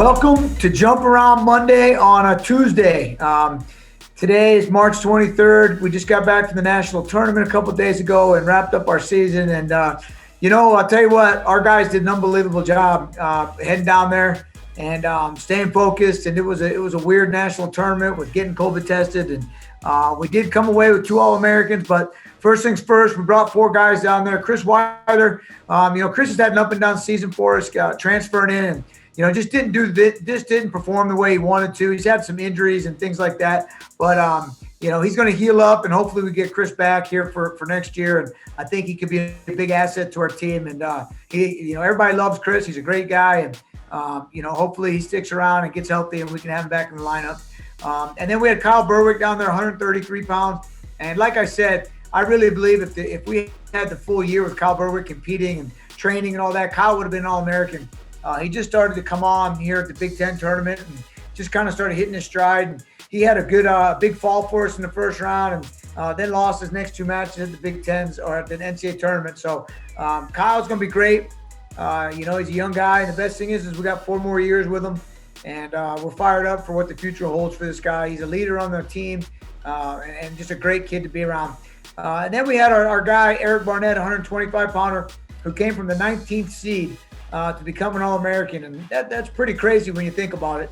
Welcome to Jump Around Monday on a Tuesday. Today is March 23rd. We just got back from the national tournament a couple of days ago and wrapped up our season. And, I'll tell you what, our guys did an unbelievable job heading down there and staying focused. And it was a weird national tournament with getting COVID tested. And we did come away with 2 All-Americans. But first things first, we brought 4 guys down there. Chris Weiler, Chris has had an up and down season for us, transferring in and just didn't perform the way he wanted to. He's had some injuries and things like that, but he's going to heal up, and hopefully we get Chris back here for next year. And I think he could be a big asset to our team. And everybody loves Chris. He's a great guy, and hopefully he sticks around and gets healthy, and we can have him back in the lineup. And then we had Kyle Berwick down there, 133 pounds. And like I said, I really believe if we had the full year with Kyle Berwick competing and training and all that, Kyle would have been an All-American. He just started to come on here at the Big Ten tournament and just kind of started hitting his stride. And he had a good big fall for us in the first round, and then lost his next 2 matches at the Big Tens or at the NCAA tournament. So Kyle's going to be great. He's a young guy, and the best thing is we got 4 more years with him, and we're fired up for what the future holds for this guy. He's a leader on the team and just a great kid to be around. And then we had our guy, Eric Barnett, 125-pounder, who came from the 19th seed to become an All-American. And that's pretty crazy when you think about it.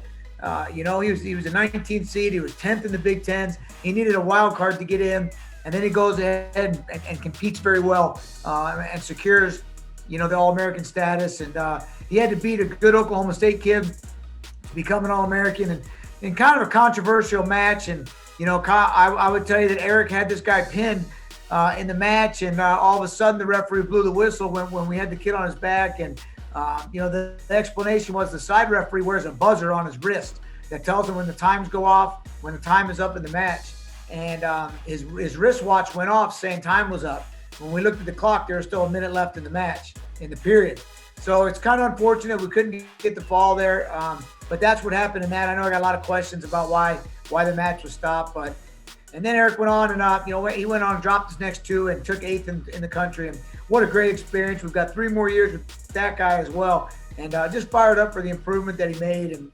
He was a 19th seed. He was 10th in the Big Tens. He needed a wild card to get in. And then he goes ahead and competes very well and secures, the All-American status. And he had to beat a good Oklahoma State kid to become an All-American. And in kind of a controversial match. And, I would tell you that Eric had this guy pinned in the match. And all of a sudden the referee blew the whistle when we had the kid on his back. And the explanation was the side referee wears a buzzer on his wrist that tells him when the times go off, when the time is up in the match. And his wristwatch went off saying time was up. When we looked at the clock, there was still a minute left in the match, in the period. So it's kind of unfortunate we couldn't get the fall there. But that's what happened in that. I know I got a lot of questions about why the match was stopped. And then Eric went on and, he went on and dropped his next 2 and took 8th in the country. And what a great experience. We've got 3 more years with that guy as well. And just fired up for the improvement that he made. And,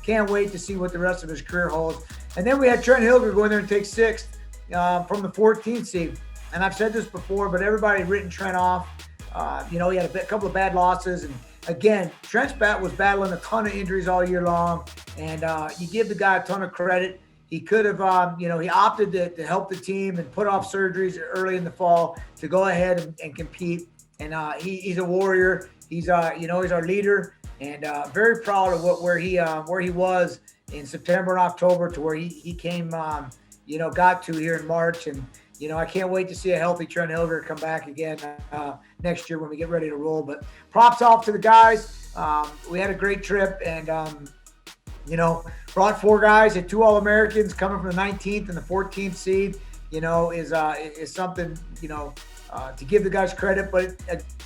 can't wait to see what the rest of his career holds. And then we had Trent Hilger go in there and take 6th from the 14th seed. And I've said this before, but everybody had written Trent off. He had a couple of bad losses. And, again, Trent's was battling a ton of injuries all year long. And you give the guy a ton of credit. He could have, he opted to help the team and put off surgeries early in the fall to go ahead and compete. And he's a warrior. He's he's our leader, and very proud of where he was in September and October to where he came, got to here in March. And I can't wait to see a healthy Trent Hilger come back again next year when we get ready to roll. But props off to the guys. We had a great trip, and brought 4 guys, had 2 All-Americans coming from the 19th and the 14th seed, is something, to give the guys credit. But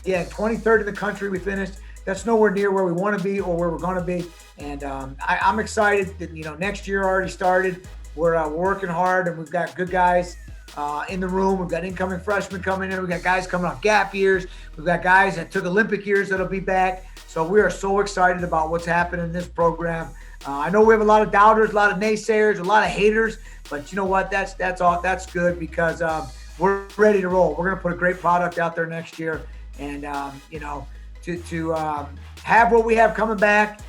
again, 23rd in the country we finished. That's nowhere near where we want to be or where we're going to be. And I'm excited that, next year already started. We're working hard, and we've got good guys in the room. We've got incoming freshmen coming in. We've got guys coming off gap years. We've got guys that took Olympic years that'll be back. So we are so excited about what's happening in this program. I know we have a lot of doubters, a lot of naysayers, a lot of haters, but you know what? That's all. That's good because we're ready to roll. We're going to put a great product out there next year, and to have what we have coming back.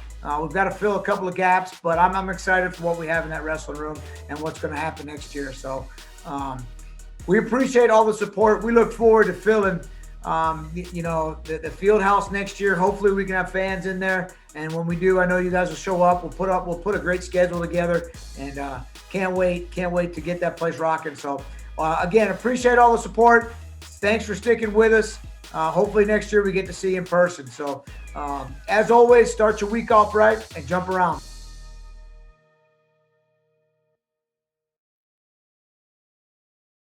We've got to fill a couple of gaps, but I'm excited for what we have in that wrestling room and what's going to happen next year. So we appreciate all the support. We look forward to filling the field house next year. Hopefully we can have fans in there. And when we do, I know you guys will show up. We'll put a great schedule together, and can't wait to get that place rocking. So again, appreciate all the support. Thanks for sticking with us. Hopefully next year we get to see you in person. So as always, start your week off right and jump around.